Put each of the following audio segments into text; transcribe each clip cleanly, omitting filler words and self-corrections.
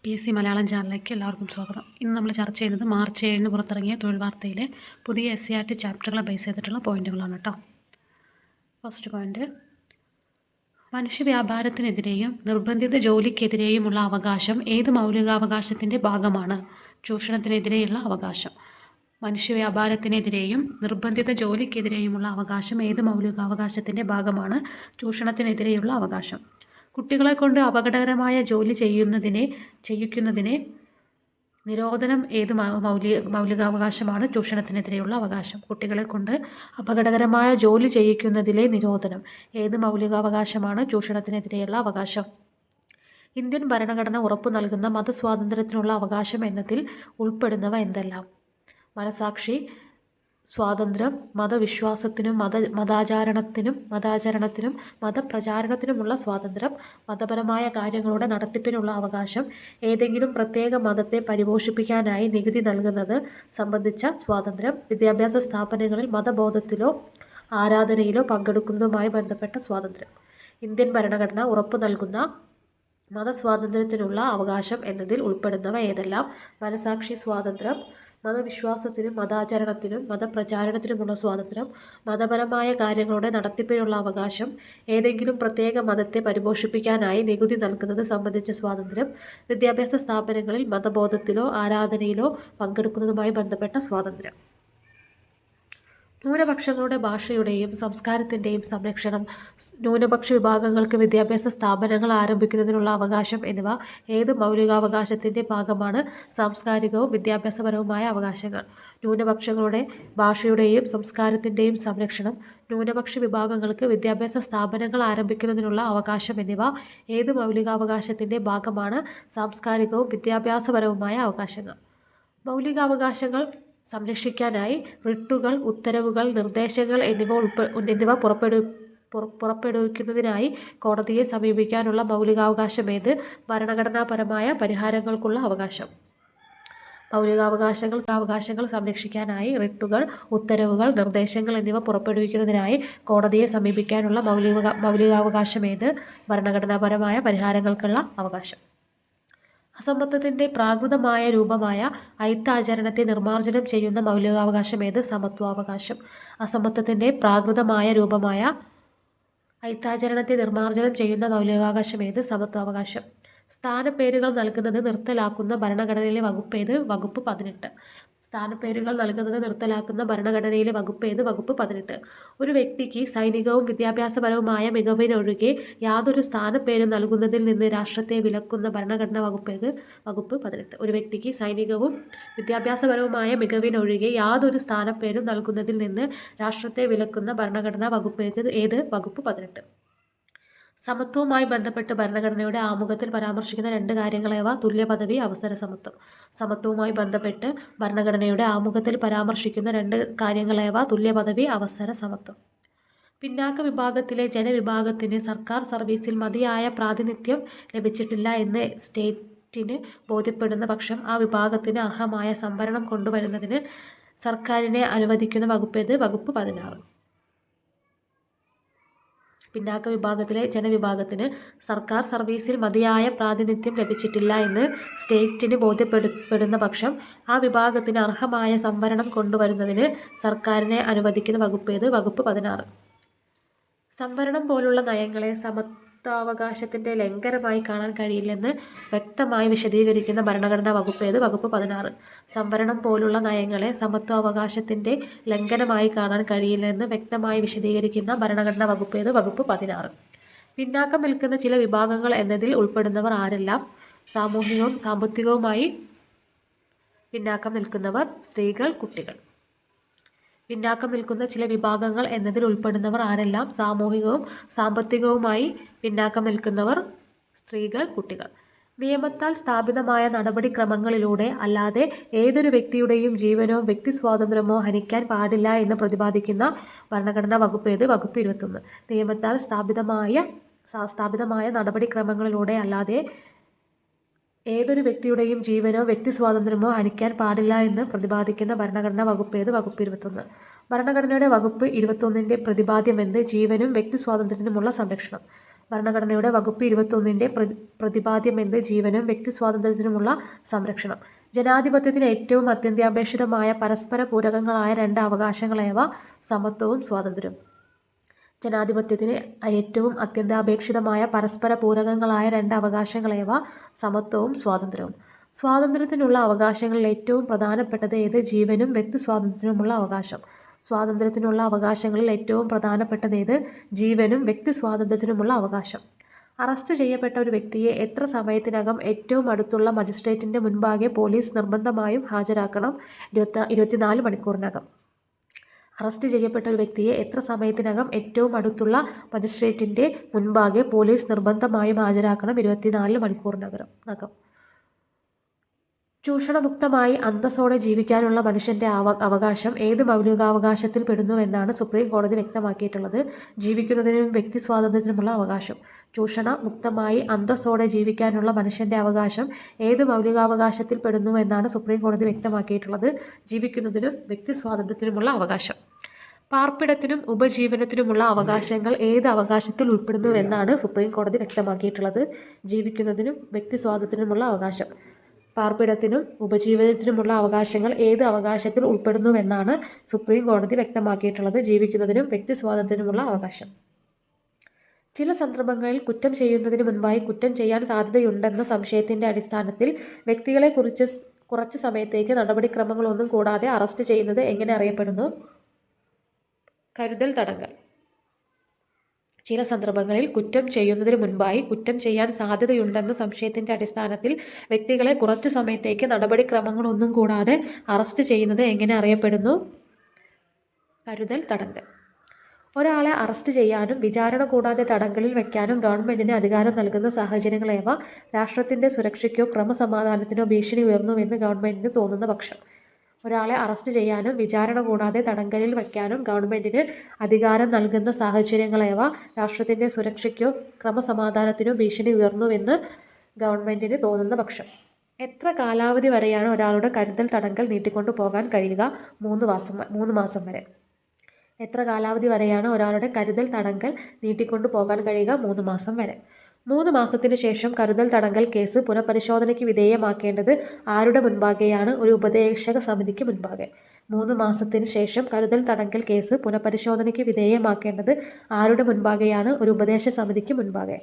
PSC Malayalam ചാനലിലേക്ക് എല്ലാവർക്കും സ്വാഗതം. ഇന്ന് നമ്മൾ ചർച്ച ചെയ്യുന്നത് മാർച്ച് 7 പുറത്തിറങ്ങിയ തൊഴിൽ വാർത്തയിലെ പുതിയ SCERT ചാപ്റ്ററുകളെ ബേസ് ചെയ്തിട്ടുള്ള പോയിന്റുകളാണ് കേട്ടോ. ഫസ്റ്റ് പോയിന്റ്, മനുഷ്യ വ്യാപാരത്തിനെതിരെയും നിർബന്ധിത ജോലിക്കെതിരെയുമുള്ള അവകാശം ഏത് മൗലികാവകാശത്തിൻ്റെ ഭാഗമാണ്? ചൂഷണത്തിനെതിരെയുള്ള അവകാശം. മനുഷ്യ വ്യാപാരത്തിനെതിരെയും നിർബന്ധിത ജോലിക്കെതിരെയുമുള്ള അവകാശം ഏത് മൗലികാവകാശത്തിൻ്റെ ഭാഗമാണ്? ചൂഷണത്തിനെതിരെയുള്ള അവകാശം. കുട്ടികളെ കൊണ്ട് അപകടകരമായ ജോലി ചെയ്യിക്കുന്നതിനെ നിരോധനം ഏത് മൗലികാവകാശമാണ്? ചൂഷണത്തിനെതിരെയുള്ള അവകാശം. കുട്ടികളെ കൊണ്ട് അപകടകരമായ ജോലി ചെയ്യിക്കുന്നതിലെ നിരോധനം ഏത് മൗലികാവകാശമാണ്? ചൂഷണത്തിനെതിരെയുള്ള അവകാശം. ഇന്ത്യൻ ഭരണഘടന ഉറപ്പു നൽകുന്ന മതസ്വാതന്ത്ര്യത്തിനുള്ള അവകാശം എന്നതിൽ ഉൾപ്പെടുന്നവ എന്തെല്ലാം? മനസാക്ഷി സ്വാതന്ത്ര്യം, മതവിശ്വാസത്തിനും മതാചരണത്തിനും മതപ്രചാരണത്തിനുമുള്ള സ്വാതന്ത്ര്യം, മതപരമായ കാര്യങ്ങളുടെ നടത്തിപ്പിനുള്ള അവകാശം, ഏതെങ്കിലും പ്രത്യേക മതത്തെ പരിപോഷിപ്പിക്കാനായി നികുതി നൽകുന്നത് സംബന്ധിച്ച സ്വാതന്ത്ര്യം, വിദ്യാഭ്യാസ സ്ഥാപനങ്ങളിൽ മതബോധത്തിലോ ആരാധനയിലോ പങ്കെടുക്കുന്നതുമായി ബന്ധപ്പെട്ട സ്വാതന്ത്ര്യം. ഇന്ത്യൻ ഭരണഘടന ഉറപ്പു നൽകുന്ന മതസ്വാതന്ത്ര്യത്തിനുള്ള അവകാശം എന്നതിൽ ഉൾപ്പെടുന്നവ ഏതെല്ലാം? മനസാക്ഷി സ്വാതന്ത്ര്യം, മതവിശ്വാസത്തിനും മതാചരണത്തിനും മതപ്രചാരണത്തിനുമുള്ള സ്വാതന്ത്ര്യം, മതപരമായ കാര്യങ്ങളുടെ നടത്തിപ്പിനുള്ള അവകാശം, ഏതെങ്കിലും പ്രത്യേക മതത്തെ പരിപോഷിപ്പിക്കാനായി നികുതി നൽകുന്നത് സംബന്ധിച്ച സ്വാതന്ത്ര്യം, വിദ്യാഭ്യാസ സ്ഥാപനങ്ങളിൽ മതബോധത്തിലോ ആരാധനയിലോ പങ്കെടുക്കുന്നതുമായി ബന്ധപ്പെട്ട സ്വാതന്ത്ര്യം. ന്യൂനപക്ഷങ്ങളുടെ ഭാഷയുടെയും സംസ്കാരത്തിൻ്റെയും സംരക്ഷണം, ന്യൂനപക്ഷ വിഭാഗങ്ങൾക്ക് വിദ്യാഭ്യാസ സ്ഥാപനങ്ങൾ ആരംഭിക്കുന്നതിനുള്ള അവകാശം എന്നിവ ഏത് മൗലികാവകാശത്തിൻ്റെ ഭാഗമാണ്? സാംസ്കാരികവും വിദ്യാഭ്യാസപരവുമായ അവകാശങ്ങൾ. ന്യൂനപക്ഷങ്ങളുടെ ഭാഷയുടെയും സംസ്കാരത്തിൻ്റെയും സംരക്ഷണം, ന്യൂനപക്ഷ വിഭാഗങ്ങൾക്ക് വിദ്യാഭ്യാസ സ്ഥാപനങ്ങൾ ആരംഭിക്കുന്നതിനുള്ള അവകാശം എന്നിവ ഏത് മൗലികാവകാശത്തിൻ്റെ ഭാഗമാണ്? സാംസ്കാരികവും വിദ്യാഭ്യാസപരവുമായ അവകാശങ്ങൾ. മൗലികാവകാശങ്ങൾ സംരക്ഷിക്കാനായി റിട്ടുകൾ, ഉത്തരവുകൾ, നിർദ്ദേശങ്ങൾ എന്നിവ പുറപ്പെടുവിക്കുന്നതിനായി കോടതിയെ സമീപിക്കാനുള്ള മൗലികാവകാശമേത്? ഭരണഘടനാപരമായ പരിഹാരങ്ങൾക്കുള്ള അവകാശം. അവകാശങ്ങൾ സംരക്ഷിക്കാനായി റിട്ടുകൾ, ഉത്തരവുകൾ, നിർദ്ദേശങ്ങൾ എന്നിവ പുറപ്പെടുവിക്കുന്നതിനായി കോടതിയെ സമീപിക്കാനുള്ള മൗലികാവകാശമേത്? ഭരണഘടനാപരമായ പരിഹാരങ്ങൾക്കുള്ള അവകാശം. അസമത്വത്തിൻ്റെ പ്രാകൃതമായ രൂപമായ അയിത്താചരണത്തെ നിർമ്മാർജ്ജനം ചെയ്യുന്ന മൗലികാവകാശമേത്? സമത്വാവകാശം. അസമത്വത്തിൻ്റെ പ്രാകൃതമായ രൂപമായ അയിത്താചരണത്തെ നിർമ്മാർജ്ജനം ചെയ്യുന്ന മൗലികാവകാശമേത്? സമത്വാവകാശം. സ്ഥാനപ്പേരുകൾ നൽകുന്നത് നിർത്തലാക്കുന്ന ഭരണഘടനയിലെ വകുപ്പേത്? വകുപ്പ് 18. സ്ഥാനപ്പേരുകൾ നൽകുന്നത് നിർത്തലാക്കുന്ന ഭരണഘടനയിലെ വകുപ്പേത്? വകുപ്പ് 18. ഒരു വ്യക്തിക്ക് സൈനികവും വിദ്യാഭ്യാസപരവുമായ മികവിനൊഴികെ യാതൊരു സ്ഥാനപ്പേരും നൽകുന്നതിൽ നിന്ന് രാഷ്ട്രത്തെ വിലക്കുന്ന ഭരണഘടനാ വകുപ്പേത്? വകുപ്പ് 18. ഒരു വ്യക്തിക്ക് സൈനികവും വിദ്യാഭ്യാസപരവുമായ മികവിനൊഴികെ യാതൊരു സ്ഥാനപ്പേരും നൽകുന്നതിൽ നിന്ന് രാഷ്ട്രത്തെ വിലക്കുന്ന ഭരണഘടനാ വകുപ്പേത്? ഏത്? വകുപ്പ് 18. സമത്വവുമായി ബന്ധപ്പെട്ട് ഭരണഘടനയുടെ ആമുഖത്തിൽ പരാമർശിക്കുന്ന രണ്ട് കാര്യങ്ങളേവ? തുല്യ പദവി, അവസര സമത്വം. സമത്വവുമായി ബന്ധപ്പെട്ട് ഭരണഘടനയുടെ ആമുഖത്തിൽ പരാമർശിക്കുന്ന രണ്ട് കാര്യങ്ങളേവ? തുല്യ പദവി, അവസര സമത്വം. പിന്നാക്ക വിഭാഗത്തിലെ ജനവിഭാഗത്തിന് സർക്കാർ സർവീസിൽ മതിയായ പ്രാതിനിധ്യം ലഭിച്ചിട്ടില്ല എന്ന് സ്റ്റേറ്റിന് ബോധ്യപ്പെടുന്ന പക്ഷം ആ വിഭാഗത്തിന് അർഹമായ സംവരണം കൊണ്ടുവരുന്നതിന് സർക്കാരിനെ അനുവദിക്കുന്ന വകുപ്പേത്? വകുപ്പ് 16. പിന്നാക്ക വിഭാഗത്തിലെ ജനവിഭാഗത്തിന് സർക്കാർ സർവീസിൽ മതിയായ പ്രാതിനിധ്യം ലഭിച്ചിട്ടില്ല എന്ന് സ്റ്റേറ്റിന് ബോധ്യപ്പെടുന്ന പക്ഷം ആ വിഭാഗത്തിന് അർഹമായ സംവരണം കൊണ്ടുവരുന്നതിന് സർക്കാരിനെ അനുവദിക്കുന്ന വകുപ്പേത്? വകുപ്പ് 16. സംവരണം പോലുള്ള നയങ്ങളെ സമത്വാവകാശത്തിൻ്റെ ലംഘനമായി കാണാൻ കഴിയില്ലെന്ന് വ്യക്തമായി വിശദീകരിക്കുന്ന ഭരണഘടനാ വകുപ്പേത്? വകുപ്പ് 16. സംവരണം പോലുള്ള നയങ്ങളെ സമത്വാവകാശത്തിൻ്റെ ലംഘനമായി കാണാൻ കഴിയില്ലെന്ന് വ്യക്തമായി വിശദീകരിക്കുന്ന ഭരണഘടനാ വകുപ്പേത്? വകുപ്പ് 16. പിന്നാക്കം നിൽക്കുന്ന ചില വിഭാഗങ്ങൾ എന്നതിൽ ഉൾപ്പെടുന്നവർ ആരെല്ലാം? സാമൂഹികവും സാമ്പത്തികവുമായി പിന്നാക്കം നിൽക്കുന്നവർ, സ്ത്രീകൾ, കുട്ടികൾ. പിന്നാക്കം നിൽക്കുന്ന ചില വിഭാഗങ്ങൾ എന്നതിൽ ഉൾപ്പെടുന്നവർ ആരെല്ലാം? സാമൂഹികവും സാമ്പത്തികവുമായി പിന്നാക്കം നിൽക്കുന്നവർ, സ്ത്രീകൾ, കുട്ടികൾ. നിയമത്താൽ സ്ഥാപിതമായ നടപടിക്രമങ്ങളിലൂടെ അല്ലാതെ ഏതൊരു വ്യക്തിയുടെയും ജീവനോ വ്യക്തി സ്വാതന്ത്ര്യമോ ഹനിക്കാൻ പാടില്ല എന്ന് പ്രതിപാദിക്കുന്ന ഭരണഘടനാ വകുപ്പേത്? വകുപ്പ് 21. നിയമത്താൽ സ്ഥാപിതമായ നടപടിക്രമങ്ങളിലൂടെ അല്ലാതെ ഏതൊരു വ്യക്തിയുടെയും ജീവനോ വ്യക്തി സ്വാതന്ത്ര്യമോ ഹനിക്കാൻ പാടില്ല എന്ന് പ്രതിപാദിക്കുന്ന ഭരണഘടനാ വകുപ്പേത്? വകുപ്പ് 21. ഭരണഘടനയുടെ വകുപ്പ് 21ൻ്റെ പ്രതിപാദ്യമെന്ത്? ജീവനും വ്യക്തി സ്വാതന്ത്ര്യത്തിനുമുള്ള സംരക്ഷണം. ഭരണഘടനയുടെ വകുപ്പ് 21 പ്രതിപാദ്യമെന്ത്? ജീവനും വ്യക്തി സ്വാതന്ത്ര്യത്തിനുമുള്ള സംരക്ഷണം. ജനാധിപത്യത്തിന് ഏറ്റവും അത്യന്താപേക്ഷിതമായ പരസ്പര പൂരകങ്ങളായ രണ്ട് അവകാശങ്ങളേവ? സമത്വവും സ്വാതന്ത്ര്യവും. ജനാധിപത്യത്തിന് ഏറ്റവും അത്യന്താപേക്ഷിതമായ പരസ്പര പൂരകങ്ങളായ രണ്ട് അവകാശങ്ങളേവ? സമത്വവും സ്വാതന്ത്ര്യവും. സ്വാതന്ത്ര്യത്തിനുള്ള അവകാശങ്ങളിൽ ഏറ്റവും പ്രധാനപ്പെട്ടത് ഏത്? ജീവനും വ്യക്തി സ്വാതന്ത്ര്യത്തിനുമുള്ള അവകാശം. സ്വാതന്ത്ര്യത്തിനുള്ള അവകാശങ്ങളിൽ ഏറ്റവും പ്രധാനപ്പെട്ടത് ഏത്? ജീവനും വ്യക്തി സ്വാതന്ത്ര്യത്തിനുമുള്ള അവകാശം. അറസ്റ്റ് ചെയ്യപ്പെട്ട ഒരു വ്യക്തിയെ എത്ര സമയത്തിനകം ഏറ്റവും അടുത്തുള്ള മജിസ്ട്രേറ്റിൻ്റെ മുൻപാകെ പോലീസ് നിർബന്ധമായും ഹാജരാക്കണം? 24 മണിക്കൂറിനകം. അറസ്റ്റ് ചെയ്യപ്പെട്ട ഒരു വ്യക്തിയെ എത്ര സമയത്തിനകം ഏറ്റവും അടുത്തുള്ള മജിസ്ട്രേറ്റിൻ്റെ മുൻപാകെ പോലീസ് നിർബന്ധമായും ഹാജരാക്കണം? 24 മണിക്കൂറിനകം. ചൂഷണമുക്തമായി അന്തസ്സോടെ ജീവിക്കാനുള്ള മനുഷ്യൻ്റെ അവകാശം ഏത് മൗലികാവകാശത്തിൽ പെടുന്നുവെന്നാണ് സുപ്രീം കോടതി വ്യക്തമാക്കിയിട്ടുള്ളത്? ജീവിക്കുന്നതിനും വ്യക്തി സ്വാതന്ത്ര്യത്തിനുമുള്ള അവകാശം. ചൂഷണമുക്തമായി അന്തസ്സോടെ ജീവിക്കാനുള്ള മനുഷ്യൻ്റെ അവകാശം ഏത് മൗലികാവകാശത്തിൽ പെടുന്നുവെന്നാണ് സുപ്രീം കോടതി വ്യക്തമാക്കിയിട്ടുള്ളത്? ജീവിക്കുന്നതിനും വ്യക്തി സ്വാതന്ത്ര്യത്തിനുമുള്ള അവകാശം. പാർപ്പിടത്തിനും ഉപജീവനത്തിനുമുള്ള അവകാശങ്ങൾ ഏത് അവകാശത്തിൽ ഉൾപ്പെടുന്നുവെന്നാണ് സുപ്രീം കോടതി വ്യക്തമാക്കിയിട്ടുള്ളത്? ജീവിക്കുന്നതിനും വ്യക്തി സ്വാതന്ത്ര്യത്തിനുമുള്ള അവകാശം. പാർപ്പിടത്തിനും ഉപജീവനത്തിനുമുള്ള അവകാശങ്ങൾ ഏത് അവകാശത്തിൽ ഉൾപ്പെടുന്നുവെന്നാണ് സുപ്രീം കോടതി വ്യക്തമാക്കിയിട്ടുള്ളത്? ജീവിക്കുന്നതിനും വ്യക്തി സ്വാതന്ത്ര്യത്തിനുമുള്ള അവകാശം. ചില സന്ദർഭങ്ങളിൽ കുറ്റം ചെയ്യുന്നതിന് മുൻപായി കുറ്റം ചെയ്യാൻ സാധ്യതയുണ്ടെന്ന സംശയത്തിൻ്റെ അടിസ്ഥാനത്തിൽ വ്യക്തികളെ കുറച്ച് സമയത്തേക്ക് നടപടിക്രമങ്ങളൊന്നും കൂടാതെ അറസ്റ്റ് ചെയ്യുന്നത് എങ്ങനെ അറിയപ്പെടുന്നു? കരുതൽ തടങ്കൽ. ചില സന്ദർഭങ്ങളിൽ കുറ്റം ചെയ്യുന്നതിന് മുൻപായി കുറ്റം ചെയ്യാൻ സാധ്യതയുണ്ടെന്ന സംശയത്തിൻ്റെ അടിസ്ഥാനത്തിൽ വ്യക്തികളെ കുറച്ച് സമയത്തേക്ക് നടപടിക്രമങ്ങളൊന്നും കൂടാതെ അറസ്റ്റ് ചെയ്യുന്നത് എങ്ങനെ അറിയപ്പെടുന്നു? കരുതൽ തടങ്കൽ. ഒരാളെ അറസ്റ്റ് ചെയ്യാനും വിചാരണ കൂടാതെ തടങ്കലിൽ വയ്ക്കാനും ഗവൺമെൻറ്റിന് അധികാരം നൽകുന്ന സാഹചര്യങ്ങളേവ? രാഷ്ട്രത്തിൻ്റെ സുരക്ഷയ്ക്കോ ക്രമസമാധാനത്തിനോ ഭീഷണി ഉയർന്നുവെന്ന് ഗവൺമെൻറ്റിന് തോന്നുന്ന പക്ഷം. ഒരാളെ അറസ്റ്റ് ചെയ്യാനും വിചാരണ കൂടാതെ തടങ്കലിൽ വയ്ക്കാനും ഗവൺമെൻറ്റിന് അധികാരം നൽകുന്ന സാഹചര്യങ്ങളേവ? രാഷ്ട്രത്തിൻ്റെ സുരക്ഷയ്ക്കോ ക്രമസമാധാനത്തിനോ ഭീഷണി ഉയർന്നുവെന്ന് ഗവൺമെൻറ്റിന് തോന്നുന്ന പക്ഷം. എത്ര കാലാവധി വരെയാണ് ഒരാളുടെ കരുതൽ തടങ്കൽ നീട്ടിക്കൊണ്ടു പോകാൻ കഴിയുക? 3 മാസം വരെ. എത്ര കാലാവധി വരെയാണ് ഒരാളുടെ കരുതൽ തടങ്കൽ നീട്ടിക്കൊണ്ടു പോകാൻ കഴിയുക? 3 മാസം വരെ. 3 മാസത്തിന് ശേഷം കരുതൽ തടങ്കൽ കേസ് പുനഃപരിശോധനയ്ക്ക് വിധേയമാക്കേണ്ടത് ആരുടെ മുൻപാകെയാണ്? ഒരു ഉപദേശക സമിതിക്ക് മുൻപാകെ. 3 മാസത്തിന് ശേഷം കരുതൽ തടങ്കൽ കേസ് പുനഃപരിശോധനയ്ക്ക് വിധേയമാക്കേണ്ടത് ആരുടെ മുൻപാകെയാണ്? ഒരു ഉപദേശ സമിതിക്ക് മുൻപാകെ.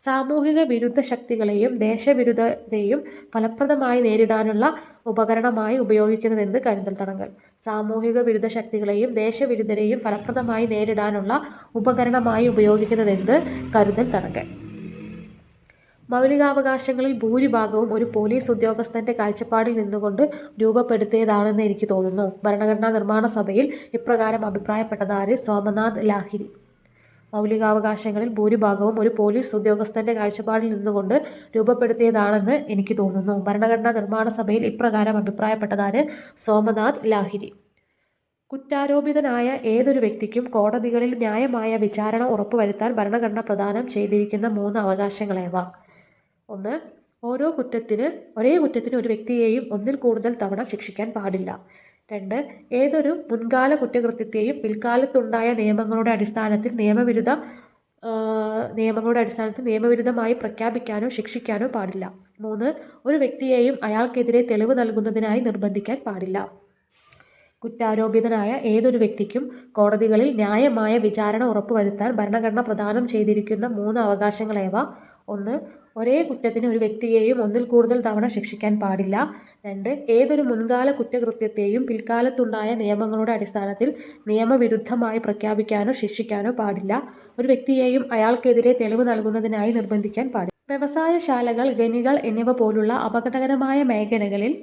സാമൂഹിക വിരുദ്ധ ശക്തികളെയും ദേശവിരുദ്ധരെയും ഫലപ്രദമായി നേരിടാനുള്ള ഉപകരണമായി ഉപയോഗിക്കുന്നതെന്ത്? കരുതൽ തടങ്കൽ. സാമൂഹിക വിരുദ്ധ ശക്തികളെയും ദേശവിരുദ്ധരെയും ഫലപ്രദമായി നേരിടാനുള്ള ഉപകരണമായി ഉപയോഗിക്കുന്നതെന്ത്? കരുതൽ തടങ്കൽ. മൗലികാവകാശങ്ങളിൽ ഭൂരിഭാഗവും ഒരു പോലീസ് ഉദ്യോഗസ്ഥൻ്റെ കാഴ്ചപ്പാടിൽ നിന്നുകൊണ്ട് രൂപപ്പെടുത്തിയതാണെന്ന് എനിക്ക് തോന്നുന്നു. ഭരണഘടനാ നിർമ്മാണ സഭയിൽ ഇപ്രകാരം അഭിപ്രായപ്പെട്ടതാര്? സോമനാഥ് ലാഹിരി. മൗലികാവകാശങ്ങളിൽ ഭൂരിഭാഗവും ഒരു പോലീസ് ഉദ്യോഗസ്ഥൻ്റെ കാഴ്ചപ്പാടിൽ നിന്നുകൊണ്ട് രൂപപ്പെടുത്തിയതാണെന്ന് എനിക്ക് തോന്നുന്നു. ഭരണഘടനാ നിർമ്മാണ സഭയിൽ ഇപ്രകാരം അഭിപ്രായപ്പെട്ടതാര്? സോമനാഥ് ലാഹിരി. കുറ്റാരോപിതനായ ഏതൊരു വ്യക്തിക്കും കോടതികളിൽ ന്യായമായ വിചാരണ ഉറപ്പുവരുത്താൻ ഭരണഘടന പ്രദാനം ചെയ്തിരിക്കുന്ന 3 അവകാശങ്ങളേവ? 1. ഒരേ കുറ്റത്തിന് ഒരു വ്യക്തിയെയും ഒന്നിൽ കൂടുതൽ തവണ ശിക്ഷിക്കാൻ പാടില്ല. 2. ഏതൊരു മുൻകാല കുറ്റകൃത്യത്തെയും പിൽക്കാലത്തുണ്ടായ നിയമങ്ങളുടെ അടിസ്ഥാനത്തിൽ നിയമവിരുദ്ധമായി പ്രഖ്യാപിക്കാനോ ശിക്ഷിക്കാനോ പാടില്ല. 3. ഒരു വ്യക്തിയെയും അയാൾക്കെതിരെ തെളിവ് നൽകുന്നതിനായി നിർബന്ധിക്കാൻ പാടില്ല. കുറ്റാരോപിതനായ ഏതൊരു വ്യക്തിക്കും കോടതികളിൽ ന്യായമായ വിചാരണ ഉറപ്പുവരുത്താൻ ഭരണഘടന പ്രദാനം ചെയ്തിരിക്കുന്ന 3 അവകാശങ്ങളേവ? 1. ഒരേ കുറ്റത്തിന് ഒരു വ്യക്തിയെയും ഒന്നിൽ കൂടുതൽ തവണ ശിക്ഷിക്കാൻ പാടില്ല. 2. ഏതൊരു മുൻകാല കുറ്റകൃത്യത്തെയും പിൽക്കാലത്തുണ്ടായ നിയമങ്ങളുടെ അടിസ്ഥാനത്തിൽ നിയമവിരുദ്ധമായി പ്രഖ്യാപിക്കാനോ ശിക്ഷിക്കാനോ പാടില്ല. ഒരു വ്യക്തിയെയും അയാൾക്കെതിരെ തെളിവ് നൽകുന്നതിനായി നിർബന്ധിക്കാൻ പാടില്ല. വ്യവസായശാലകൾ, ഖനികൾ എന്നിവ പോലുള്ള അപകടകരമായ മേഖലകളിൽ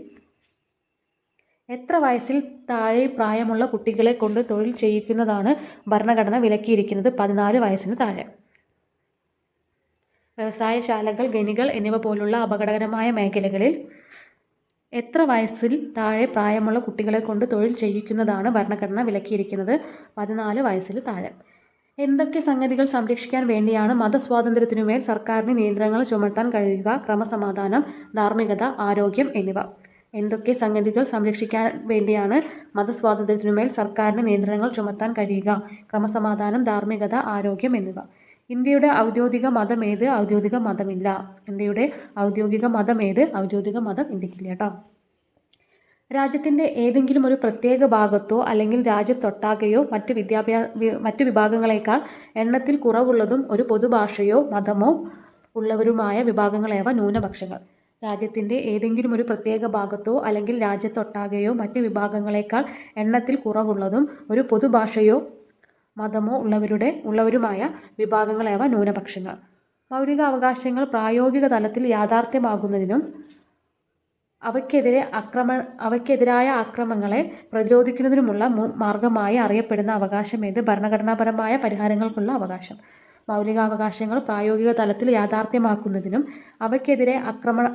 എത്ര വയസ്സിൽ താഴെ പ്രായമുള്ള കുട്ടികളെ കൊണ്ട് തൊഴിൽ ചെയ്യിക്കുന്നതാണ് ഭരണഘടന വിലക്കിയിരിക്കുന്നത്? 14 വയസ്സിന് താഴെ. വ്യവസായശാലകൾ, ഖനികൾ എന്നിവ പോലുള്ള അപകടകരമായ മേഖലകളിൽ എത്ര വയസ്സിൽ താഴെ പ്രായമുള്ള കുട്ടികളെ കൊണ്ട് തൊഴിൽ ചെയ്യിക്കുന്നതാണ് ഭരണഘടന വിലക്കിയിരിക്കുന്നത്? 14 വയസ്സിൽ താഴെ. എന്തൊക്കെ സംഗതികൾ സംരക്ഷിക്കാൻ വേണ്ടിയാണ് മതസ്വാതന്ത്ര്യത്തിനുമേൽ സർക്കാരിന് നിയന്ത്രണങ്ങൾ ചുമത്താൻ കഴിയുക? ക്രമസമാധാനം, ധാർമ്മികത, ആരോഗ്യം എന്നിവ. എന്തൊക്കെ സംഗതികൾ സംരക്ഷിക്കാൻ വേണ്ടിയാണ് മതസ്വാതന്ത്ര്യത്തിനുമേൽ സർക്കാരിന് നിയന്ത്രണങ്ങൾ ചുമത്താൻ കഴിയുക? ക്രമസമാധാനം, ധാർമ്മികത, ആരോഗ്യം എന്നിവ. ഇന്ത്യയുടെ ഔദ്യോഗിക മതം ഏത്? ഔദ്യോഗിക മതമില്ല. ഇന്ത്യയുടെ ഔദ്യോഗിക മതം ഏത്? ഔദ്യോഗിക മതം ഇന്ത്യക്കില്ല കേട്ടോ. രാജ്യത്തിൻ്റെ ഏതെങ്കിലും ഒരു പ്രത്യേക ഭാഗത്തോ അല്ലെങ്കിൽ രാജ്യത്തൊട്ടാകെയോ മറ്റ് വിഭാഗങ്ങളേക്കാൾ എണ്ണത്തിൽ കുറവുള്ളതും ഒരു പൊതുഭാഷയോ മതമോ ഉള്ളവരുമായ വിഭാഗങ്ങളേവ ന്യൂനപക്ഷങ്ങൾ. രാജ്യത്തിൻ്റെ ഏതെങ്കിലും ഒരു പ്രത്യേക ഭാഗത്തോ അല്ലെങ്കിൽ രാജ്യത്തൊട്ടാകെയോ മറ്റ് വിഭാഗങ്ങളേക്കാൾ എണ്ണത്തിൽ കുറവുള്ളതും ഒരു പൊതുഭാഷയോ മതമോ ഉള്ളവരുമായ വിഭാഗങ്ങളേവ ന്യൂനപക്ഷങ്ങൾ. മൗലികാവകാശങ്ങൾ പ്രായോഗിക തലത്തിൽ യാഥാർത്ഥ്യമാകുന്നതിനും അവയ്ക്കെതിരായ ആക്രമങ്ങളെ പ്രതിരോധിക്കുന്നതിനുമുള്ള മാർഗമായി അറിയപ്പെടുന്ന അവകാശമേത്? ഭരണഘടനാപരമായ പരിഹാരങ്ങൾക്കുള്ള അവകാശം. മൗലികാവകാശങ്ങൾ പ്രായോഗിക തലത്തിൽ യാഥാർത്ഥ്യമാക്കുന്നതിനും അവയ്ക്കെതിരെ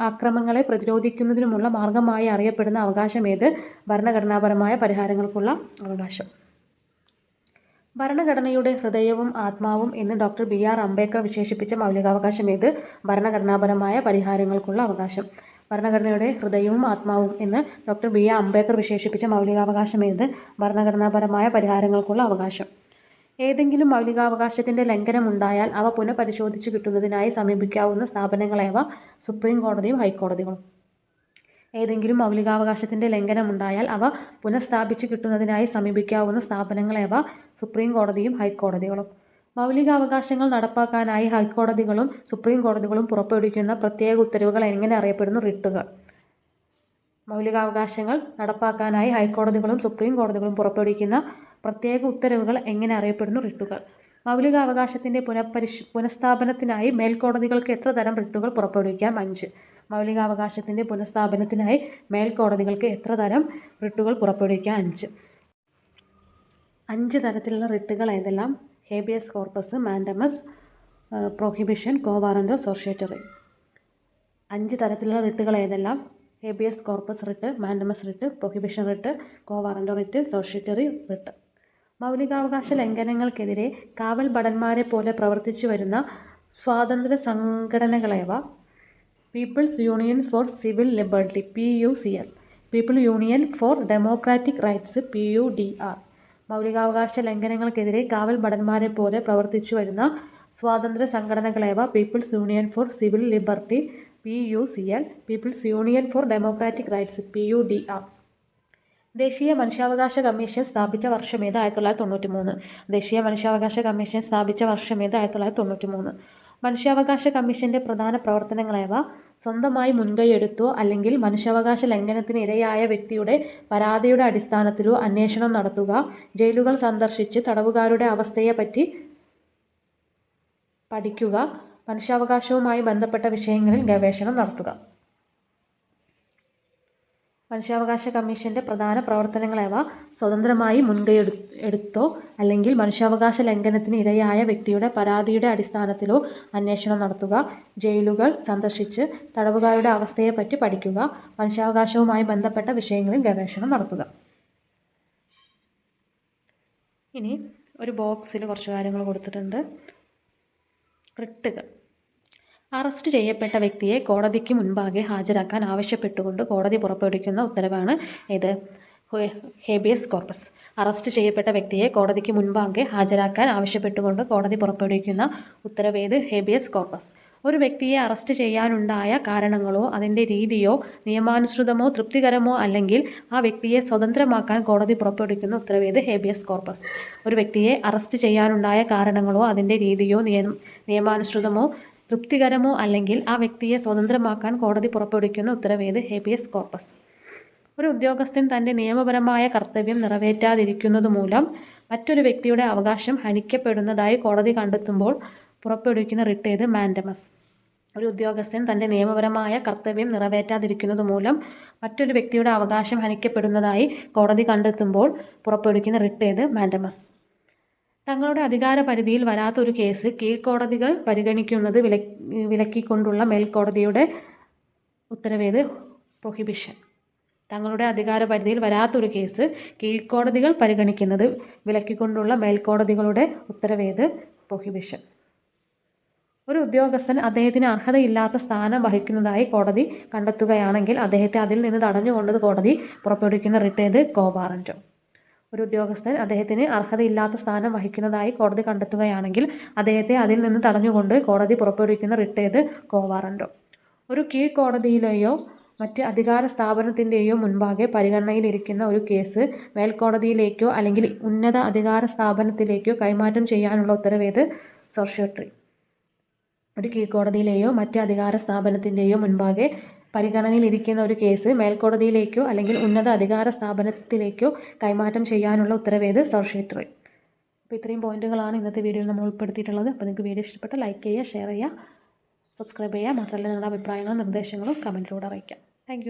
ആക്രമങ്ങളെ പ്രതിരോധിക്കുന്നതിനുമുള്ള മാർഗമായി അറിയപ്പെടുന്ന അവകാശമേത്? ഭരണഘടനാപരമായ പരിഹാരങ്ങൾക്കുള്ള അവകാശം. ഭരണഘടനയുടെ ഹൃദയവും ആത്മാവും എന്ന് ഡോക്ടർ BR അംബേദ്കർ വിശേഷിപ്പിച്ച മൗലികാവകാശമേത്? ഭരണഘടനാപരമായ പരിഹാരങ്ങൾക്കുള്ള അവകാശം. ഭരണഘടനയുടെ ഹൃദയവും ആത്മാവും എന്ന് ഡോക്ടർ BR അംബേദ്കർ വിശേഷിപ്പിച്ച മൗലികാവകാശമേത്? ഭരണഘടനാപരമായ പരിഹാരങ്ങൾക്കുള്ള അവകാശം. ഏതെങ്കിലും മൗലികാവകാശത്തിൻ്റെ ലംഘനമുണ്ടായാൽ അവ പുനഃപരിശോധിച്ചു കിട്ടുന്നതിനായി സമീപിക്കാവുന്ന സ്ഥാപനങ്ങളേവ? സുപ്രീം കോടതിയും ഹൈക്കോടതികളും. ഏതെങ്കിലും മൗലികാവകാശത്തിൻ്റെ ലംഘനമുണ്ടായാൽ അവ പുനഃസ്ഥാപിച്ചു കിട്ടുന്നതിനായി സമീപിക്കാവുന്ന സ്ഥാപനങ്ങളേവ? സുപ്രീം കോടതിയും ഹൈക്കോടതികളും. മൗലികാവകാശങ്ങൾ നടപ്പാക്കാനായി ഹൈക്കോടതികളും സുപ്രീം കോടതികളും പുറപ്പെടുവിക്കുന്ന പ്രത്യേക ഉത്തരവുകൾ എങ്ങനെ അറിയപ്പെടുന്നു? റിട്ടുകൾ. മൗലികാവകാശങ്ങൾ നടപ്പാക്കാനായി ഹൈക്കോടതികളും സുപ്രീം കോടതികളും പുറപ്പെടുവിക്കുന്ന പ്രത്യേക ഉത്തരവുകൾ എങ്ങനെ അറിയപ്പെടുന്നു? റിട്ടുകൾ. മൗലികാവകാശത്തിൻ്റെ പുനഃസ്ഥാപനത്തിനായി മേൽക്കോടതികൾക്ക് എത്ര തരം റിട്ടുകൾ പുറപ്പെടുവിക്കാം? 5. മൗലികാവകാശത്തിൻ്റെ പുനഃസ്ഥാപനത്തിനായി മേൽക്കോടതികൾക്ക് എത്ര തരം റിട്ടുകൾ പുറപ്പെടുവിക്കാം? 5. 5 തരത്തിലുള്ള റിട്ടുകൾ ഏതെല്ലാം? Habeas corpus, mandamus, prohibition, quo warranto, certiorari. 5 തരത്തിലുള്ള റിട്ടുകൾ ഏതെല്ലാം? Habeas corpus writ, mandamus writ, prohibition writ, quo warranto writ, certiorari writ. മൗലികാവകാശ ലംഘനങ്ങൾക്കെതിരെ കാവൽ ഭടന്മാരെ പോലെ പ്രവർത്തിച്ചു വരുന്ന സ്വാതന്ത്ര്യ സംഘടനകളേവ? People's Union for Civil Liberty (PUCL), People Union for Democratic Rights (PUDR). മൗലികാവകാശ ലംഘനങ്ങൾക്കെതിരെ കാവൽ ഭടന്മാരെ പോലെ പ്രവർത്തിച്ചു വരുന്ന സ്വാതന്ത്ര്യ സംഘടനകളേവ? People's Union for Civil Liberty (PUCL), People's Union for Democratic Rights (PUDR). ദേശീയ മനുഷ്യാവകാശ കമ്മീഷൻ സ്ഥാപിച്ച വർഷമേത്? 1993. ദേശീയ മനുഷ്യാവകാശ കമ്മീഷൻ സ്ഥാപിച്ച വർഷമേത്? 1993. മനുഷ്യാവകാശ കമ്മീഷന്റെ പ്രധാന പ്രവർത്തനങ്ങളേവ? സ്വന്തമായി മുൻകൈയെടുത്തോ അല്ലെങ്കിൽ മനുഷ്യാവകാശ ലംഘനത്തിന് ഇരയായ വ്യക്തിയുടെ പരാതിയുടെ അടിസ്ഥാനത്തിലോ അന്വേഷണം നടത്തുക, ജയിലുകൾ സന്ദർശിച്ച് തടവുകാരുടെ അവസ്ഥയെപ്പറ്റി പഠിക്കുക, മനുഷ്യാവകാശവുമായി ബന്ധപ്പെട്ട വിഷയങ്ങളിൽ ഗവേഷണം നടത്തുക. മനുഷ്യാവകാശ കമ്മീഷന്റെ പ്രധാന പ്രവർത്തനങ്ങളേവ? സ്വതന്ത്രമായി മുൻകൈയെടുത്തോ അല്ലെങ്കിൽ മനുഷ്യാവകാശ ലംഘനത്തിന് ഇരയായ വ്യക്തിയുടെ പരാതിയുടെ അടിസ്ഥാനത്തിലോ അന്വേഷണം നടത്തുക, ജയിലുകൾ സന്ദർശിച്ച് തടവുകാരുടെ അവസ്ഥയെപ്പറ്റി പഠിക്കുക, മനുഷ്യാവകാശവുമായി ബന്ധപ്പെട്ട വിഷയങ്ങളിൽ ഗവേഷണം നടത്തുക. ഇനി ഒരു ബോക്സിൽ കുറച്ച് കാര്യങ്ങൾ കൊടുത്തിട്ടുണ്ട്. റിട്ടുകൾ. അറസ്റ്റ് ചെയ്യപ്പെട്ട വ്യക്തിയെ കോടതിക്ക് മുൻപാകെ ഹാജരാക്കാൻ ആവശ്യപ്പെട്ടുകൊണ്ട് കോടതി പുറപ്പെടുവിക്കുന്ന ഉത്തരവാണ് ഏത്? Habeas corpus. അറസ്റ്റ് ചെയ്യപ്പെട്ട വ്യക്തിയെ കോടതിക്ക് മുൻപാകെ ഹാജരാക്കാൻ ആവശ്യപ്പെട്ടുകൊണ്ട് കോടതി പുറപ്പെടുവിക്കുന്ന ഉത്തരവേത്? Habeas corpus. ഒരു വ്യക്തിയെ അറസ്റ്റ് ചെയ്യാനുണ്ടായ കാരണങ്ങളോ അതിൻ്റെ രീതിയോ നിയമാനുസൃതമോ തൃപ്തികരമോ അല്ലെങ്കിൽ ആ വ്യക്തിയെ സ്വതന്ത്രമാക്കാൻ കോടതി പുറപ്പെടുവിക്കുന്ന ഉത്തരവേത്? Habeas corpus. ഒരു വ്യക്തിയെ അറസ്റ്റ് ചെയ്യാനുണ്ടായ കാരണങ്ങളോ അതിൻ്റെ രീതിയോ നിയമാനുസൃതമോ തൃപ്തികരമോ അല്ലെങ്കിൽ ആ വ്യക്തിയെ സ്വതന്ത്രമാക്കാൻ കോടതി പുറപ്പെടുവിക്കുന്ന ഉത്തരവേത്? Habeas corpus. ഒരു ഉദ്യോഗസ്ഥൻ തൻ്റെ നിയമപരമായ കർത്തവ്യം നിറവേറ്റാതിരിക്കുന്നതുമൂലം മറ്റൊരു വ്യക്തിയുടെ അവകാശം ഹനിക്കപ്പെടുന്നതായി കോടതി കണ്ടെത്തുമ്പോൾ പുറപ്പെടുവിക്കുന്ന റിട്ട് ഏത്? മാൻഡമസ്. ഒരു ഉദ്യോഗസ്ഥൻ തൻ്റെ നിയമപരമായ കർത്തവ്യം നിറവേറ്റാതിരിക്കുന്നതുമൂലം മറ്റൊരു വ്യക്തിയുടെ അവകാശം ഹനിക്കപ്പെടുന്നതായി കോടതി കണ്ടെത്തുമ്പോൾ പുറപ്പെടുവിക്കുന്ന റിട്ട് ഏത്? മാൻഡമസ്. തങ്ങളുടെ അധികാര പരിധിയിൽ വരാത്ത ഒരു കേസ് കീഴ്ക്കോടതികൾ പരിഗണിക്കുന്നത് വിലക്കിക്കൊണ്ടുള്ള മേൽക്കോടതിയുടെ ഉത്തരവേത്? പ്രൊഹിബിഷൻ. തങ്ങളുടെ അധികാര പരിധിയിൽ വരാത്തൊരു കേസ് കീഴ്ക്കോടതികൾ പരിഗണിക്കുന്നത് വിലക്കിക്കൊണ്ടുള്ള മേൽക്കോടതികളുടെ ഉത്തരവേത്? പ്രൊഹിബിഷൻ. ഒരു ഉദ്യോഗസ്ഥൻ അദ്ദേഹത്തിന് അർഹതയില്ലാത്ത സ്ഥാനം വഹിക്കുന്നതായി കോടതി കണ്ടെത്തുകയാണെങ്കിൽ അദ്ദേഹത്തെ അതിൽ നിന്ന് തടഞ്ഞുകൊണ്ട് കോടതി പുറപ്പെടുവിക്കുന്ന റിട്ട് ഏത്? കോ വാറന്റോ. ഒരു ഉദ്യോഗസ്ഥൻ അദ്ദേഹത്തിന് അർഹതയില്ലാത്ത സ്ഥാനം വഹിക്കുന്നതായി കോടതി കണ്ടെത്തുകയാണെങ്കിൽ അദ്ദേഹത്തെ അതിൽ നിന്ന് തടഞ്ഞുകൊണ്ട് കോടതി പുറപ്പെടുവിക്കുന്ന റിട്ട് ഏത്? ക്വോ വാറന്റോ. ഒരു കീഴ്ക്കോടതിയിലെയോ മറ്റ് അധികാര സ്ഥാപനത്തിൻ്റെയോ മുൻപാകെ പരിഗണനയിലിരിക്കുന്ന ഒരു കേസ് മേൽക്കോടതിയിലേക്കോ അല്ലെങ്കിൽ ഉന്നത അധികാര സ്ഥാപനത്തിലേക്കോ കൈമാറ്റം ചെയ്യാനുള്ള ഉത്തരവേത്? സർഷ്യൂട്ടറി. ഒരു കീഴ്ക്കോടതിയിലെയോ മറ്റ് അധികാര സ്ഥാപനത്തിൻ്റെയോ മുൻപാകെ പരിഗണനയിലിരിക്കുന്ന ഒരു കേസ് മേൽക്കോടതിയിലേക്കോ അല്ലെങ്കിൽ ഉന്നത അധികാര സ്ഥാപനത്തിലേക്കോ കൈമാറ്റം ചെയ്യാനുള്ള ഉത്തരവേത്? സർഷ്യൂട്ടറി. അപ്പോൾ ഇത്രയും പോയിന്റുകളാണ് ഇന്നത്തെ വീഡിയോയിൽ നമ്മൾ ഉൾപ്പെടുത്തിയിട്ടുള്ളത്. അപ്പോൾ നിങ്ങൾക്ക് വീഡിയോ ഇഷ്ടപ്പെട്ടാൽ ലൈക്ക് ചെയ്യുക, ഷെയർ ചെയ്യുക, സബ്സ്ക്രൈബ് ചെയ്യുക. മാത്രമല്ല നിങ്ങളുടെ അഭിപ്രായങ്ങളും നിർദ്ദേശങ്ങളും കമൻറ്റിലൂടെ അറിയിക്കാം. താങ്ക്